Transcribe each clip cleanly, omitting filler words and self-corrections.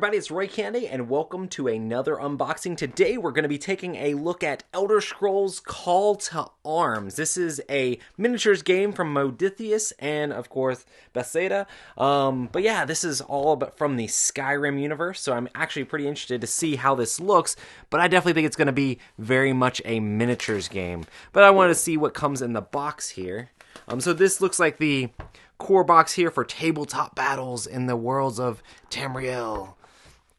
everybody, it's Roy Candy, and welcome to another unboxing. Today we're going to be taking a look at Elder Scrolls Call to Arms. This is a miniatures game from Modiphius and, of course, Bethesda. But yeah, this is all but from the Skyrim universe, so I'm actually pretty interested to see how this looks, but I definitely think it's going to be very much a miniatures game. But I wanted to see what comes in the box here. So this looks like the core box here for tabletop battles in the worlds of Tamriel.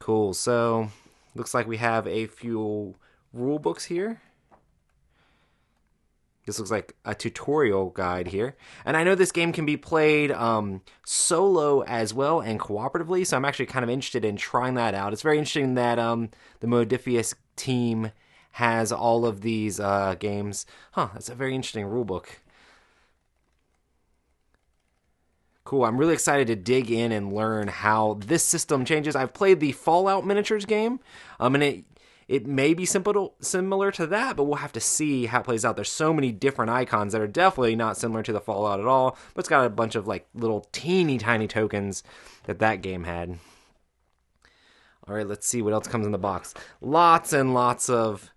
Cool. So looks like we have a few rule books here. This looks like a tutorial guide here. And I know this game can be played solo as well and cooperatively, so I'm actually kind of interested in trying that out. It's very interesting that the Modiphius team has all of these games. That's a very interesting rule book. Cool, I'm really excited to dig in and learn how this system changes. I've played the Fallout miniatures game, and it may be similar to that, but we'll have to see how it plays out. There's so many different icons that are definitely not similar to the Fallout at all, but it's got a bunch of like little teeny tiny tokens that game had. All right, let's see what else comes in the box. Lots and lots of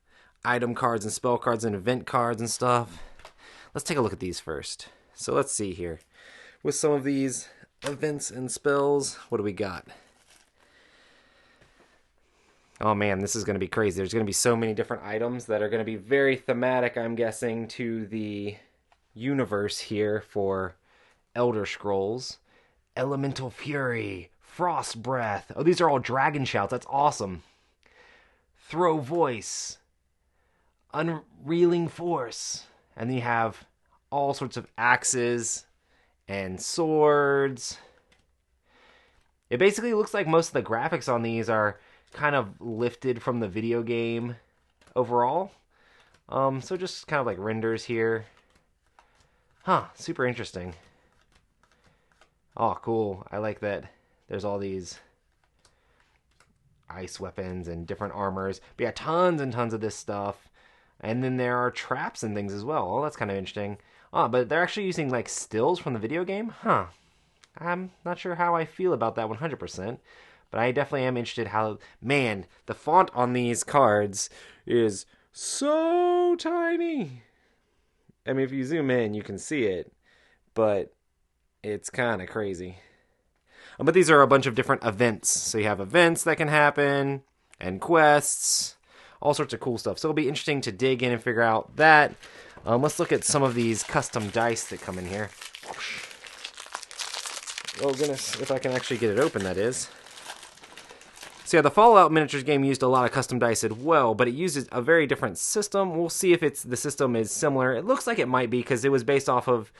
item cards and spell cards and event cards and stuff. Let's take a look at these first. So let's see here. With some of these events and spells, what do we got? Oh man, this is going to be crazy. There's going to be so many different items that are going to be very thematic, I'm guessing, to the universe here for Elder Scrolls. Elemental Fury, Frost Breath. Oh, these are all dragon shouts. That's awesome. Throw Voice, Unreeling Force. And then you have all sorts of axes and swords. It basically looks like most of the graphics on these are kind of lifted from the video game overall. So just kind of like renders here. Super interesting. Oh, cool. I like that there's all these ice weapons and different armors. But yeah, tons and tons of this stuff. And then there are traps and things as well. Oh, that's kind of interesting. But they're actually using like stills from the video game? I'm not sure how I feel about that 100%. But I definitely am interested how... Man, the font on these cards is so tiny. I mean, if you zoom in, you can see it. But it's kind of crazy. But these are a bunch of different events. So you have events that can happen, and quests, all sorts of cool stuff. So it'll be interesting to dig in and figure out that. Let's look at some of these custom dice that come in here. Oh goodness, if I can actually get it open, that is. So yeah, the Fallout miniatures game used a lot of custom dice as well, but it uses a very different system. We'll see if the system is similar. It looks like it might be, because it was based off of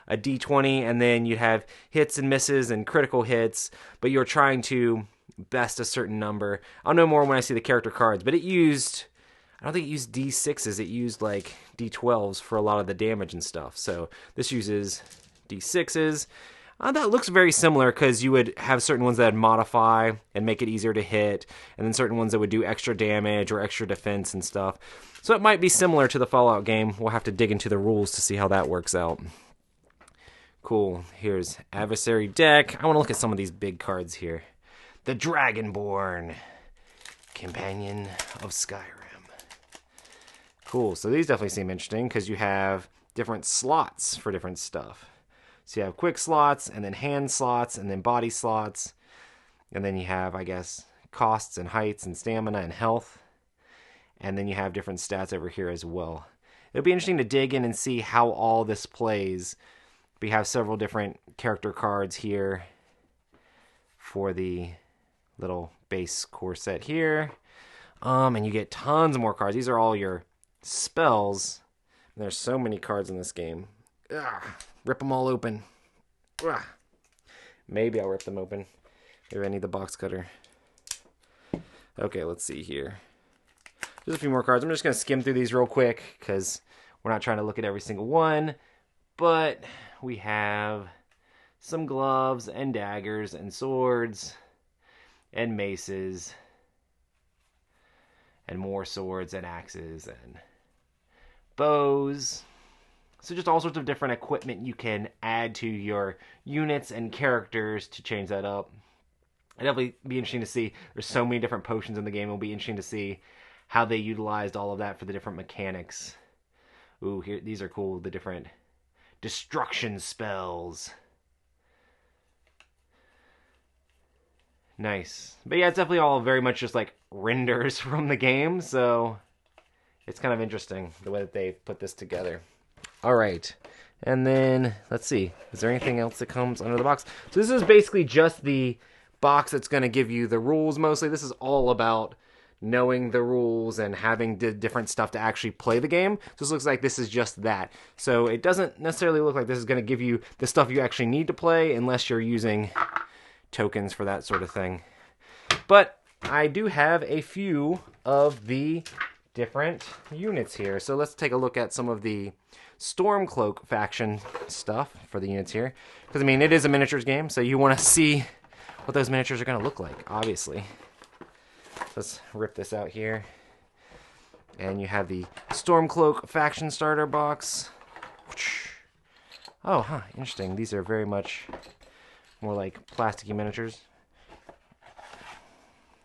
a D20, and then you have hits and misses and critical hits, but you're trying to best a certain number. I'll know more when I see the character cards, but it used... I don't think it used D6s, it used like D12s for a lot of the damage and stuff. So this uses D6s. That looks very similar, because you would have certain ones that would modify and make it easier to hit, and then certain ones that would do extra damage or extra defense and stuff. So it might be similar to the Fallout game. We'll have to dig into the rules to see how that works out. Cool. Here's Adversary Deck. I want to look at some of these big cards here. The Dragonborn, Companion of Skyrim. Cool, so these definitely seem interesting, because you have different slots for different stuff. So you have quick slots, and then hand slots, and then body slots. And then you have, I guess, costs and heights and stamina and health. And then you have different stats over here as well. It'll be interesting to dig in and see how all this plays. We have several different character cards here for the little base core set here. And you get tons more cards. These are all your spells. And there's so many cards in this game. Rip them all open. Maybe I'll rip them open. Maybe I need the box cutter. Okay, let's see here. Just a few more cards. I'm just going to skim through these real quick, because we're not trying to look at every single one. But we have some gloves and daggers and swords and maces and more swords and axes and bows. So just all sorts of different equipment you can add to your units and characters to change that up. It'll definitely be interesting to see. There's so many different potions in the game. It'll be interesting to see how they utilized all of that for the different mechanics. Ooh, here, these are cool. The different destruction spells. Nice. But yeah, it's definitely all very much just like renders from the game, so it's kind of interesting the way that they put this together. All right. And then, let's see. Is there anything else that comes under the box? So this is basically just the box that's going to give you the rules mostly. This is all about knowing the rules and having different stuff to actually play the game. So this looks like this is just that. So it doesn't necessarily look like this is going to give you the stuff you actually need to play unless you're using tokens for that sort of thing. But I do have a few of the different units here. So let's take a look at some of the Stormcloak faction stuff for the units here. Because, I mean, it is a miniatures game, so you want to see what those miniatures are going to look like, obviously. Let's rip this out here. And you have the Stormcloak faction starter box. Oh, huh, interesting. These are very much more like plasticky miniatures.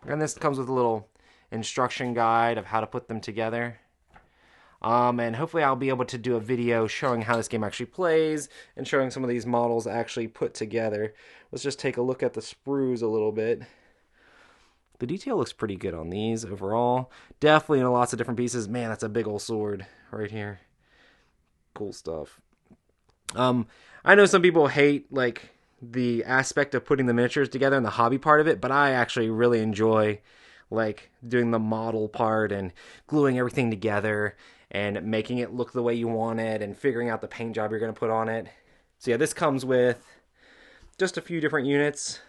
And this comes with a little instruction guide of how to put them together. And hopefully I'll be able to do a video showing how this game actually plays and showing some of these models actually put together. Let's just take a look at the sprues a little bit. The detail looks pretty good on these overall. Definitely in lots of different pieces. Man, that's a big old sword right here. Cool stuff. I know some people hate like the aspect of putting the miniatures together and the hobby part of it, but I actually really enjoy like doing the model part and gluing everything together and making it look the way you want it and figuring out the paint job you're going to put on it. So yeah, this comes with just a few different units.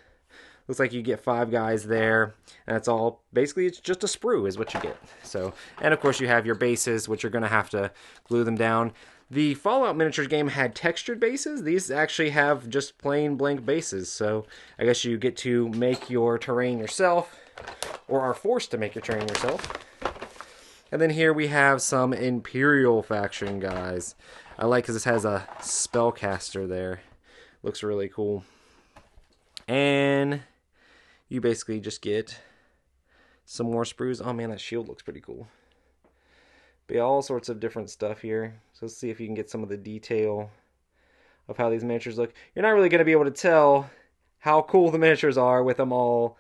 Looks like you get 5 guys there, and that's all. Basically, it's just a sprue is what you get. So, and of course you have your bases, which you're going to have to glue them down. The Fallout miniatures game had textured bases. These actually have just plain blank bases. So I guess you get to make your terrain yourself, or are forced to make your terrain yourself. And then here we have some Imperial faction guys. I like because this has a spellcaster there. Looks really cool. And you basically just get some more sprues. Oh man, that shield looks pretty cool. But yeah, all sorts of different stuff here. So let's see if you can get some of the detail of how these miniatures look. You're not really going to be able to tell how cool the miniatures are with them all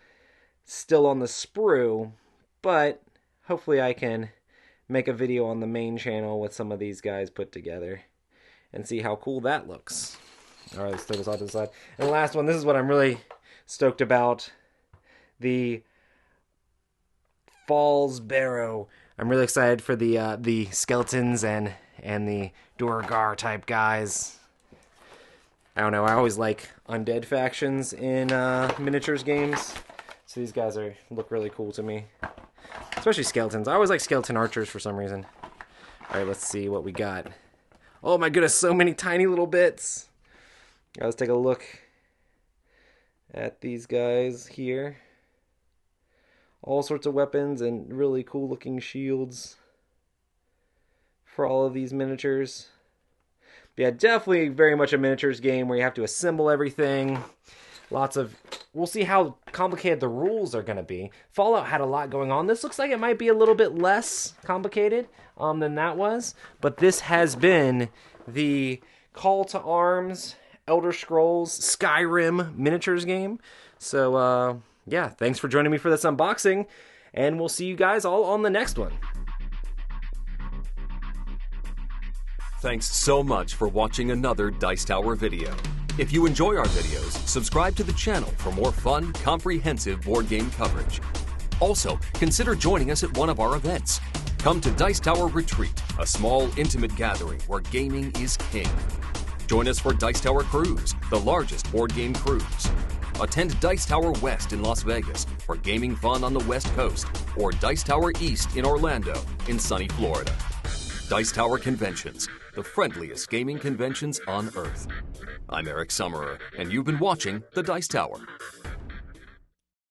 still on the sprue, but hopefully I can make a video on the main channel with some of these guys put together and see how cool that looks. Alright, let's throw this off to the side. And the last one, this is what I'm really stoked about. The Falls Barrow. I'm really excited for the skeletons and the Duergar type guys. I don't know, I always like undead factions in miniatures games. So these guys look really cool to me. Especially skeletons. I always like skeleton archers for some reason. Alright, let's see what we got. Oh my goodness, so many tiny little bits. Let's take a look at these guys here. All sorts of weapons and really cool looking shields for all of these miniatures. But yeah, definitely very much a miniatures game where you have to assemble everything. We'll see how complicated the rules are going to be. Fallout had a lot going on. This looks like it might be a little bit less complicated than that was. But this has been the Call to Arms, Elder Scrolls, Skyrim miniatures game. So, yeah, thanks for joining me for this unboxing. And we'll see you guys all on the next one. Thanks so much for watching another Dice Tower video. If you enjoy our videos, subscribe to the channel for more fun, comprehensive board game coverage. Also, consider joining us at one of our events. Come to Dice Tower Retreat, a small, intimate gathering where gaming is king. Join us for Dice Tower Cruise, the largest board game cruise. Attend Dice Tower West in Las Vegas for gaming fun on the West Coast, or Dice Tower East in Orlando in sunny Florida. Dice Tower Conventions, the friendliest gaming conventions on Earth. I'm Eric Summerer, and you've been watching The Dice Tower.